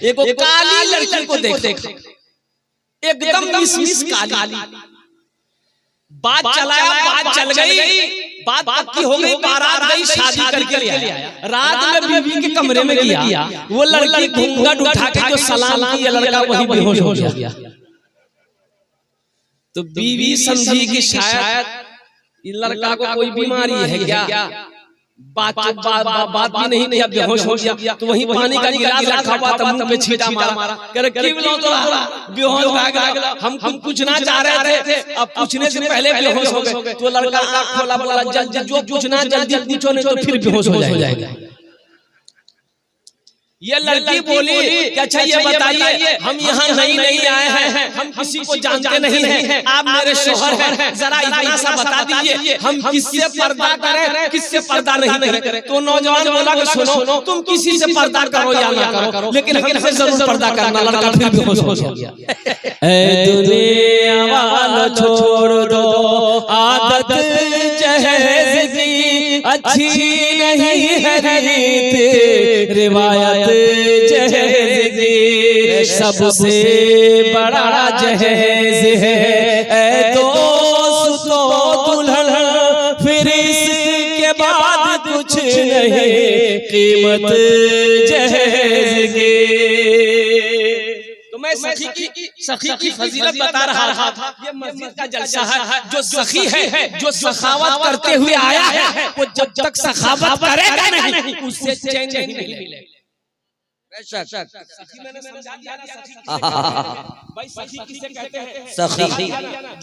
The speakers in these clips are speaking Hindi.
एक काली लड़की को देखा, एकदम मिसमिस काली। बात चलाया, बात चल गई, बात पक्की हो गई, बारात गई, शादी करके ले आया। रात में बीवी के कमरे में गया, वो लड़की घूंघट उठा के जो सलाम किया, लड़का वही बेहोश हो गया। तो बीवी समझी कि शायद लड़का को कोई बीमारी है क्या, बात भी नहीं किया, बेहोश हो गया। तो वहीं पानी का गिलास रखा हुआ था, मुंह पे छींटा मारा, कह रहे बेहोश हो गया। हम पूछना चाह रहे थे, अब पूछने से पहले बेहोश हो गए। तो लड़का आँख खोला, बोला जल्दी जो पूछना जल्दी पूछो, नहीं तो फिर बेहोश हो जाएगा। ये लड़की बोली कि अच्छा ये बताइए, हम यहाँ नहीं आए हैं, हम किसी को जानते नहीं हैं, आप मेरे शोहर हैं, जरा इतना सा बता दीजिए हम किससे पर्दा करें, किससे पर्दा नहीं करें। तो नौजवान बोला कि सुनो, तुम किसी से पर्दा करो या ना करो, लेकिन हमसे जरूर पर्दा करना। लड़का फिर बेहोश हो गया। दुनिया वालों छोड़ दो आदत जहेज की, अच्छी नहीं है रीत रिवायत जहेज की, सबसे बड़ा जहेज है दोस्तों दुल्हन, फिर इसके बाद कुछ नहीं कीमत जहेज की। तो मैं सखी की फजीलत बता रहा था। ये मस्जिद का जलसा है, जो सखी है, जो सखावत करते हुए आया है, वो जब तक सखावत करेगा नहीं उससे चैन नहीं मिलेगा। सखी मैंने समझा दिया ना, भाई सखी किसे कहते हैं? सखी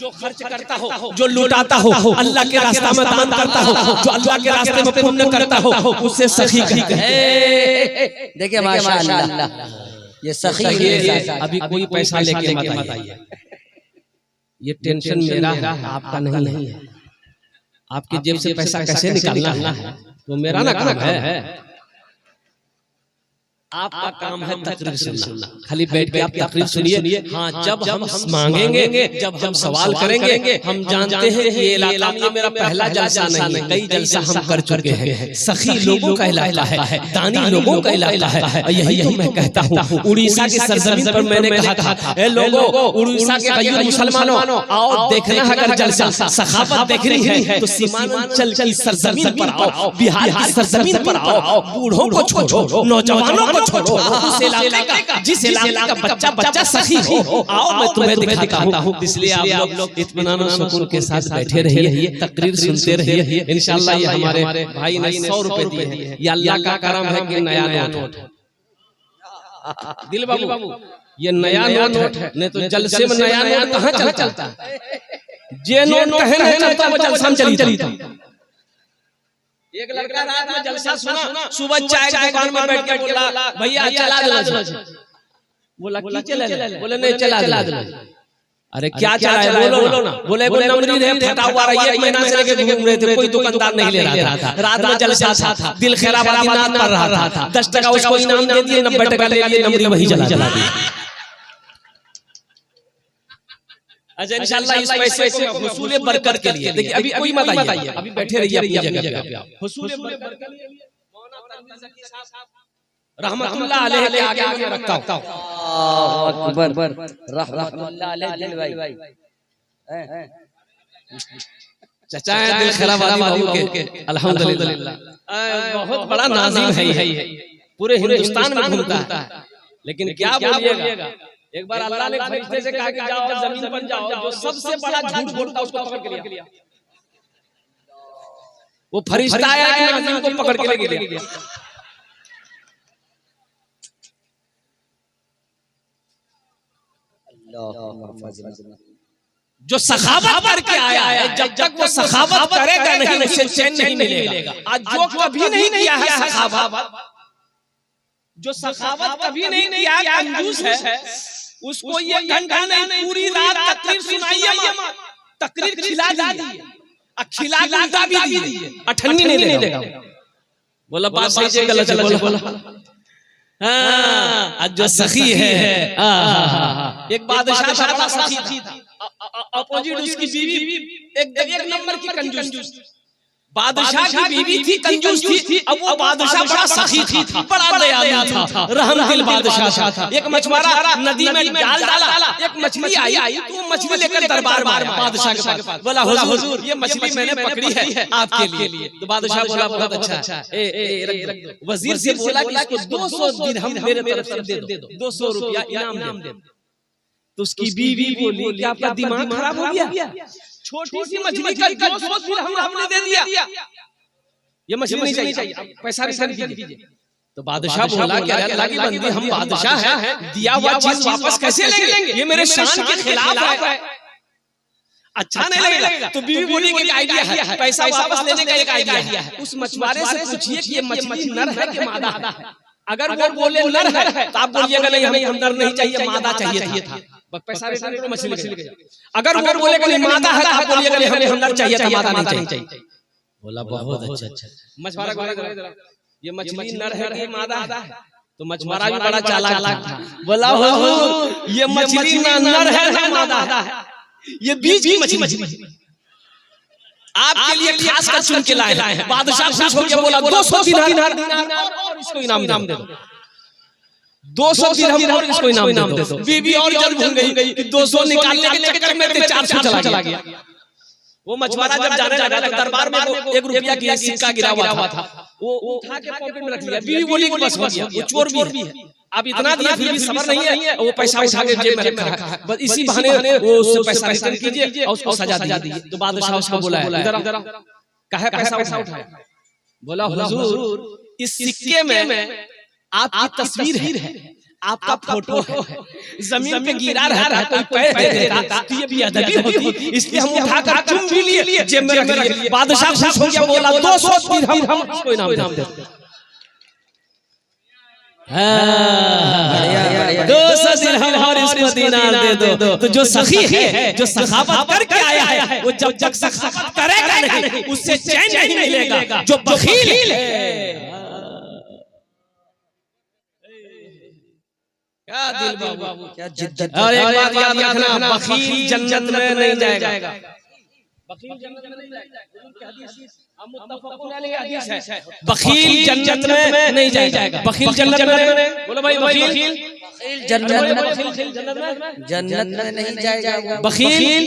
जो खर्च करता हो, जो लुटाता हो, अल्लाह के रास्ते में दान करता हो, जो अल्लाह के रास्ते में पुण्य करता हो, उससे सखी कहते हैं। देखिए माशाअल्लाह, ये सखी है। अभी कोई पैसा लेके मत आइए, ये टेंशन मेरा है, आपका नहीं है। आपकी जेब से पैसा कैसे निकालना है वो मेरा ना काम है, आपका काम है तकरीर सुनना। खाली बैठ के आप तकरीर सुनिए। हाँ, जब हम मांगेंगे, जब हम सवाल करेंगे, हम जानते हैं कि ये इलाका में मेरा पहला जलसा नहीं, कई जलसा हम कर चुके हैं। सखी लोगों का इलाका है, दानी लोगों का इलाका है। यही तो मैं कहता हूँ। उड़ीसा की सरजमीन पर मैंने कहा था, ए लोगों, उड़ीसा के गैर मुसलमानों, आओ देखना है अगर जलसा सखावत देखनी है तो सीमांचल की सरजमीन पर आओ, बिहार की सरजमीन पर आओ। बूढ़ों को छोड़ो, नौजवानों को छोड़ो, जिस इलाके का बच्चा सखी हो, आओ मैं तुम्हें दिखाता हूँ। इसलिए आप लोग इत्मीनान और सुकून के साथ बैठे रहिए, तकरीर सुनते रहिए। इंशाअल्लाह ये हमारे भाई ने 100 रुपए दिए हैं, ये अल्लाह का करम है कि नया नोट। दिल बाबू ये नया नोट है, नहीं तो जलसे में नया नोट कहाँ चलता है? जे नोट कहे नहीं चलता वो जलसा में चली। एक लड़का रात में जलसा सुना, सुबह चाय की दुकान में बैठ के बोला भैया चला दो। बोला क्या चला? बोले नहीं चला दो। अरे क्या चला है बोलो ना। बोले नमरी रे फटा हुआ रहा, 1 महीना से लेके घूम रहे थे, कोई दुकानदार नहीं ले रहा था। रात में जलसा था, दिल खैराबादी नाद पढ़ रहा था, 10 टका उसको इनाम दे दिए, 90 टका ले लिए, नमरी वही चला दी। अच्छा इंशाअल्लाह इस पैसे को हुसूल बरकत के लिए, देखिए अभी कोई मत आइए, अभी बैठे रहिए अपनी जगह पे। हुसूल बरकत के लिए मौलाना तनवीर ज़की साहब रहमतुल्लाह अलैह के आगे रखता हूं। अल्लाहु अकबर, रहमतुल्लाह अलैह भाई। चाचा दिल खैराबादी बाबू के अल्हम्दुलिल्लाह बहुत बड़ा नाज़िम है ये, पूरे हिंदुस्तान में घूमता है। लेकिन क्या बोलिएगा, एक बार अल्लाह ने फरिश्ते से कहा कि जाओ जमीन पर जाओ, जो सबसे बड़ा झूठ बोलता उसको पकड़ के लिया। वो फरिश्ता आया कि नाज़िम को पकड़ के ले गया। जो सखावत करके आया है, जब तक वो सखावत करेगा नहीं उसे चैन नहीं मिलेगा। आज जो कभी नहीं किया है सखावत, जो सखावत कभी नहीं किया है, कंजूस है, उसको ये घंटा नहीं पूरी रात तकरीर सुनाइए, तकरीर खिला दीजिए, खिला उल्टा भी दीजिए, अठन्नी नहीं देगा। बोला बात सही है गलत बोला। हाँ, जो सखी है, एक बादशाह था, सखी थी, अपोजिट उसकी बीवी एक नंबर की कंजूस, बादशाह की बीवी थी, कंजूस थी। अब वो बादशाह बड़ा सखी था, बड़ा दयालु था, रहम दिल बादशाह था। एक मछुआरा नदी में जाल डाला, एक मछली आई तो वो मछली लेकर दरबार में आया बादशाह के पास। बोला हुजूर ये मछली मैंने पकड़ी है आपके लिए। तो बादशाह बोला बहुत अच्छा। वजीर से बोला कि इसको 200 दिरहम मेरे तरफ से दे दो, 200 रुपया इनाम दे। तो उसकी बीवी बोली कि आपका दिमाग खराब हो गया, छोटी सी मछली का 200 दिरहम हमने दे दिया, ये मछली नहीं चाहिए, पैसा रिटर्न कीजिए। तो बादशाह बोला कि अल्लाह की बंदी हम बादशाह हैं, दिया हुआ चीज वापस कैसे लेंगे, ये मेरे शान के खिलाफ है, अच्छा नहीं लगेगा। तो बीवी बोली कि आइडिया है, पैसा वापस लेने का एक आइडिया है। उस मछुआरे से पूछिए कि ये मछली नर है कि मादा है। अगर वो बोले नर है तो आप बोलिएगा नहीं हमें नर नहीं चाहिए, मादा चाहिए था, पैसा रिटर्न करो, मछली ले जाओ। अगर वो बोलेगा नहीं मादा है तो आप बोलिएगा नहीं हमें नर चाहिए था, मादा नहीं चाहिए। बोला बहुत अच्छा। मछुआरा बोला ये मछली नर है कि मादा है? तो मछुआरा भी बड़ा चालाक था, बोला हुजूर ये मछली ना नर है ना मादा है, ये बीच की मछली आपके लिए खास कर चुन के लाए हैं। बादशाह खुश हो गया, बोला 200 दिनार और इसको इनाम दे दो, 200 दिरहम और इसको इनाम दे दो। बीवी और जल्द भूल गई कि 200 निकालने के चक्कर में 400 चला गया। वो मछुआरा जब जाने लगा तो दरबार में वो 1 रुपया की सिक्का गिरा हुआ था, वो उठा के पॉकेट में रख लिया। बीवी बोली कि बस हो गया, वो चोर भी है, अब इतना दिया फिर भी सबर नहीं है, वो पैसा उठा के जेब में रखा है, बस इसी बहाने वो उससे पैसा रिटर्न कीजिए और उसको सजा दीजिए। तो बादशाह उसको बोला इधर कहे पैसा उठाया। बोला हुजूर इस सिक्के में आपकी तस्वीर है, आपका फोटो है, जमीन पे गिरा रहता है, कोई पैर दे देता तो ये बेअदबी होती, इसलिए हम उठाकर चुम भी लिए, जेब में रख लिए। बादशाह खुश हो गया, बोला 200 दिरहम इसको इनाम दे दो। 200 दिरहम और इसको दिनार दे दो। तो जो सखी है, जो सखावत करके आया है, वो जब तक सखावत करेगा नहीं उससे चैन नहीं मिलेगा। जो बखील है क्या दिल बाबू, क्या जिद्दत। और एक बात याद रखना, बखील जन्नत में नहीं जाएगा, बखील जन्नत में नहीं जाएगा, मुत्तफक़ुन अलैहि हदीस है। बखील जन्नत में नहीं जाएगा, बखील जन्नत में, बोलो भाई बखील जन्नत में नहीं जाएगा, बखील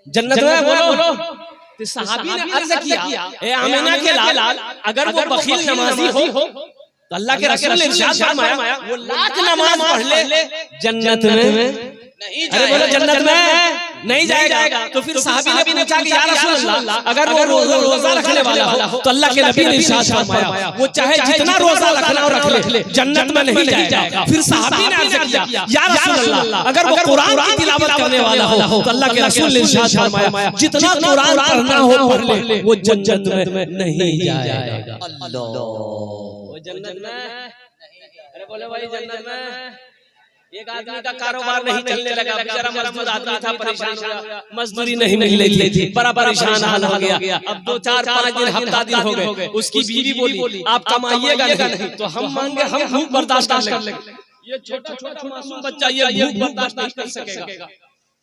जन्नत में, बोलो। तो सहाबी ने अर्ज किया, ए आमिना के लाल अगर वो बखील नमाजी हो तो अल्लाह के रसूल ने इरशाद फरमाया वो लाख नमाज पढ़ ले जन्नत में नहीं जाएगा। अरे बोलो जन्नत में नहीं जाएगा। तो फिर सहाबी ने पूछा कि या रसूल अल्लाह अगर वो रोजा रखने वाला हो तो अल्लाह के नबी ने इरशाद फरमाया वो चाहे जितना रोजा रखना हो रख ले, जन्नत में नहीं जाएगा। फिर सहाबी ने अर्ज किया या रसूल अल्लाह अगर वो कुरान की तिलावत करने वाला हो तो अल्लाह के रसूल ने इरशाद फरमाया जितना कुरान पढ़ना हो पढ़ ले, वो जन्नत में नहीं जाएगा। अल्लाह जन्नत में, अरे बोले भाई जन्नत में। एक आदमी का कारोबार नहीं चलने लगा, बेचारा मजदूर आदमी था, परेशान हो गया, मजदूरी नहीं मिल रही थी, बड़ा परेशान हाल हो गया। अब 2 4 5 दिन हफ्ता दिन हो गए, उसकी बीवी बोली आप कमाइएगा नहीं तो हम मांगे, हम भूख बर्दाश्त कर लेंगे। ये छोटा छोटा मासूम बच्चा ये भूख बर्दाश्त नहीं कर सकेगा,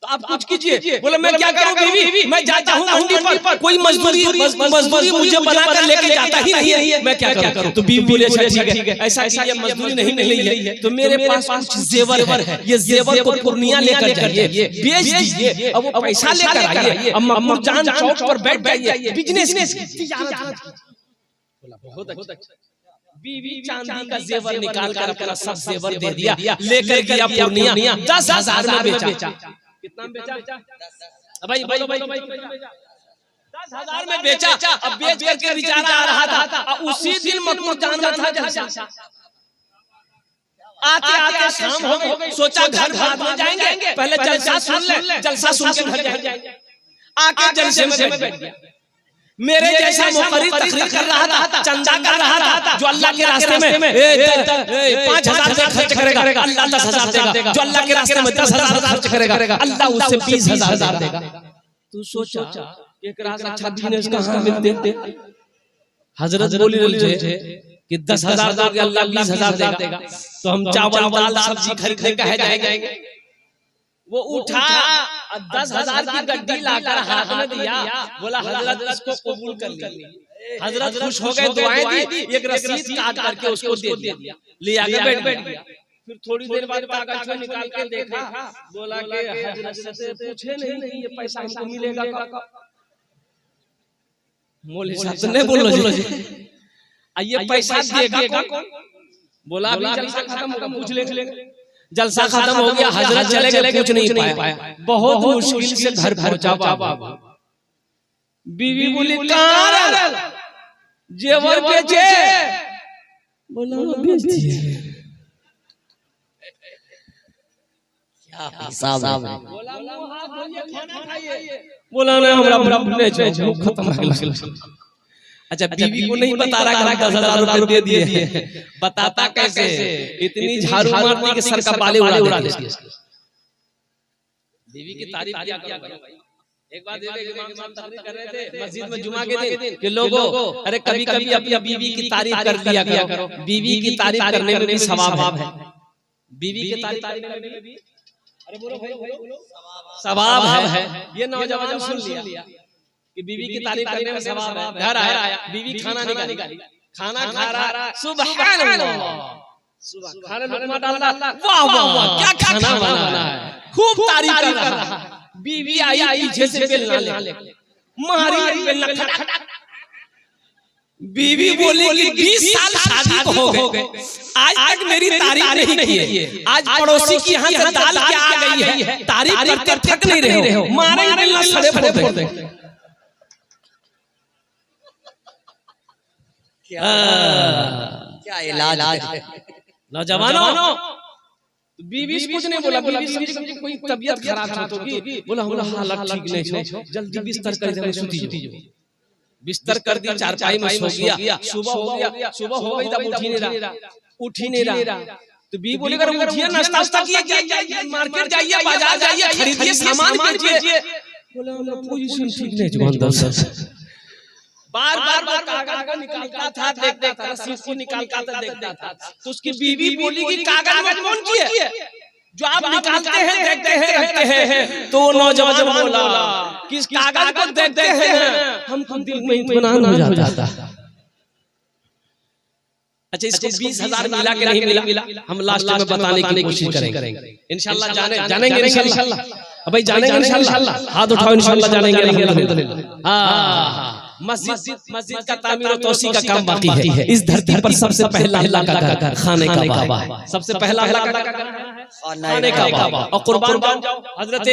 तो आप कुछ कीजिए। बोले मैं क्या करूं बीवी, मैं जाता हूं मंडी पर, कोई मजदूरी मुझे बनाकर लेके जाता ही नहीं है, मैं क्या करूं। तो बीवी बोले अच्छा ठीक है, ऐसा कीजिए मजदूरी नहीं मिल रही है तो मेरे पास कुछ जेवर है, ये जेवर को पूर्णिया लेकर जाइए, बेच दीजिए, अब वो पैसा लेकर आइए, अब मकबूल जान चौक पर बैठ जाइए, बिजनेस बहुत अच्छा। बीवी चांदी का जेवर निकाल कर अपना सब जेवर दे दिया, लेकर गया पूर्णिया, 10,000 में बेचा। कितना बेचा भाई, 10,000 में बेचा। अब बेच करके बेचारा आ रहा था, उसी दिन मकबूल जान था जलसा। आते आते शाम हो गई, सोचा घर बाद में जाएंगे, पहले जलसा सुन ले, जलसा सुन के घर जाएंगे। आके जलसे में बैठ गया। मेरे जैसा मुकर्रिर तकरीर कर रहा था, चंदा कर रहा था, जो अल्लाह के रास्ते में 5,000 से खर्च करेगा अल्लाह 10,000 देगा, जो अल्लाह के रास्ते में 10,000 खर्च करेगा अल्लाह उससे 20,000 देगा। तू सोचा एक रात अच्छा बिजनेस कहां मिलते। हजरत बोली कि 10,000 दोगे अल्लाह 20,000 देगा, तो हम चावल दाल सब्जी खरीदने कहे जाएंगे। वो उठा 10,000 की गड्डी लाकर हाथ में दिया, बोला हजरत इसको कबूल कर लीजिए। हजरत खुश हो गए, दुआएं दी, एक रसीद काट करके उसको दे दिया, ले आके बैठ गया। फिर थोड़ी देर बाद कागज को निकाल के देखा, बोला कि हजरत से पूछे नहीं ये पैसा हमको मिलेगा का? मौलवी साहब ने बोलो जी ये पैसा देगा कौन? बोला अभी जलसा खत्म होगा, पूछ लेंगे। जलसा खत्म हो गया, हजरत चले गए, कुछ नहीं पाया। बहुत मुश्किल से घर पहुंचा बाबा। बीवी बोली कहां जेवर बेचे? बोला बेच दिए। बोला मुंह हाथ धोइए, खाना खाइए। बोला ना हमरा मुंह खत्म हो गया। अच्छा, बीवी को नहीं बता रहा कि 10,000 रुपए दे दिए, बताता कैसे? इतनी झाड़ू मारती कि सर का बाले उड़ा देती। बीवी की तारीफ किया करो। एक बात इमाम साहब तकरीर कर रहे थे मस्जिद में जुमा के दिन कि लोगों, अरे कभी कभी अपनी बीवी की तारीफ कर दिया करो। बीवी की तारीफ करने में भी सवाब है। बीवी की तारीफ करने में भी, अरे बोलो सवाब है। ये नौजवान सुन लिया कि बीवी की तारीफ करने में सवाब है। घर आया, बीवी खाना निकाली, खाना खा रहा, सुभान अल्लाह, खाने में लुकमा डाल रहा, वाह वाह वाह क्या खाना बना है, खूब तारीफ कर रहा। बीवी आई पीछे से बेलना ले मारी, बेलना खटक। बीवी बोली कि 20 साल शादी को हो गए, आज तक मेरी तारीफ नहीं की। आज पड़ोसी की यहाँ से दाल क्या आ गई है, तारीफ करते थक नहीं रहे हो, मारेंगे बेलना सड़े फोड़ देंगे। क्या इलाज है नौजवानों? बीवी कुछ नहीं बोला, बीवी कोई तबीयत खराब होगी, बोला हमारा हालत ठीक नहीं है, जल्दी बिस्तर कर दे, सूती जो। बिस्तर कर दी, चारपाई में सो गया। सुबह हो गई तब उठ ही नहीं रहा। तो बीवी बोली अगर उठिए, नाश्ता कीजिए, मार्केट जाइए, बाजार जाइए, खरीदिए, सामान कीजिए। बोला पोजीशन ठीक नहीं। बार कागज को निकालता था, देखता था, रसीद को निकालता था, देखता था। तो उसकी बीवी बोली कि कागज में कौन किए जो आप निकालते हैं, देखते हैं, रखते हैं? तो नौजवान बोला कि इस कागज को देखते हैं हमको दिल में इत्मीनान हो जाता। अच्छा, इसको 20,000 मिला कि नहीं मिला, हम लास्ट में बताने की कोशिश करेंगे इंशाल्लाह। जानेंगे इंशाल्लाह, भाई जानेंगे इंशाल्लाह। हाथ उठाओ, इंशाल्लाह जानेंगे अल्हम्दुलिल्लाह। हाँ, मस्जिद का तामीर और तौसी का काम बाकी है। इस धरती पर सबसे पहला अल्लाह का घर खाने काबा है। सबसे पहला अल्लाह का घर खाने काबा। और कुर्बान जाओ, हजरत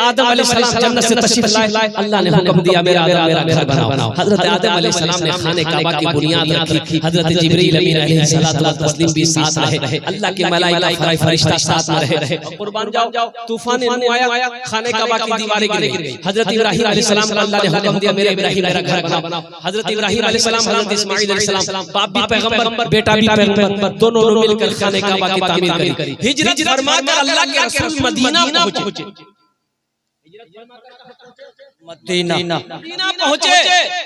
आदम अलैहिस्सलाम जन्नत से तशरीफ लाए, अल्लाह ने हुक्म दिया मेरा घर बनाओ। हजरत आदम अलैहिस्सलाम ने खाने काबा की बुनियाद रखी। हजरत जिब्रील अमीन अलैहिस्सलातु व तस्लीम भी साथ रहे, अल्लाह के मलाइका फरिश्ता साथ रहे। कुर्बान जाओ, तूफान आया, खाने काबा की दीवारें गिर गई। हजरत इब्राहिम अलैहिस्सलाम को अल्लाह ने हुक्म दिया मेरे इब्राहिम मेरा घर बनाओ। हजरत इब्राहिम अलैहिस्सलाम, हजरत इस्माइल अलैहिस्सलाम, बाप भी पैगंबर, बेटा भी पैगंबर, दोनों मिलकर खाने काबा की तामीर करी। हिजरत फरमाकर अल्लाह के रसूल मदीना पहुंचे। मदीना पहुंचे,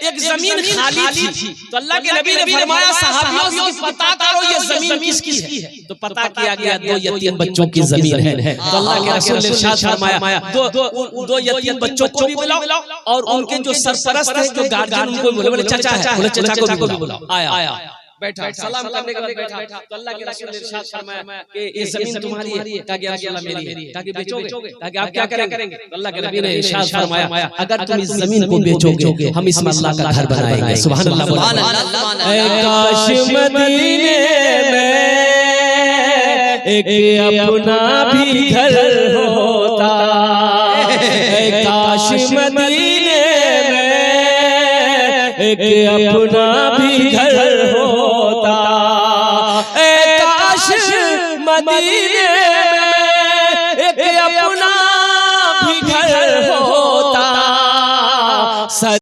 एक जमीन खाली थी। तो अल्लाह के नबी ने फरमाया सहाबियों से पता करो ये जमीन किसकी है। तो पता किया गया 2 यतीम बच्चों की जमीन है। तो अल्लाह के रसूल ने इरशाद फरमाया 2 यतीम बच्चों को भी बुलाओ और उनके जो सरपरस्त हैं, जो गार्जियन, उनको बोले चाचा है, बोले चाचा को भी बुलाओ। आया बैठा, सलाम करने के बाद बैठा। तो अल्लाह के रसूल ने इरशाद फरमाया कि ये जमीन तुम्हारी है? कहा गया अल्लाह मेरी है। कहा कि बेचोगे? कहा कि आप क्या करेंगे? तो अल्लाह के नबी ने इरशाद फरमाया अगर तुम इस जमीन को बेचोगे हम इसमें अल्लाह का घर बनाएंगे। सुभान अल्लाह, सुभान अल्लाह। ऐ काश मदीने में एक अपना भी घर होता, ऐ काश मदीने में एक अपना भी घर होता, काश मदीने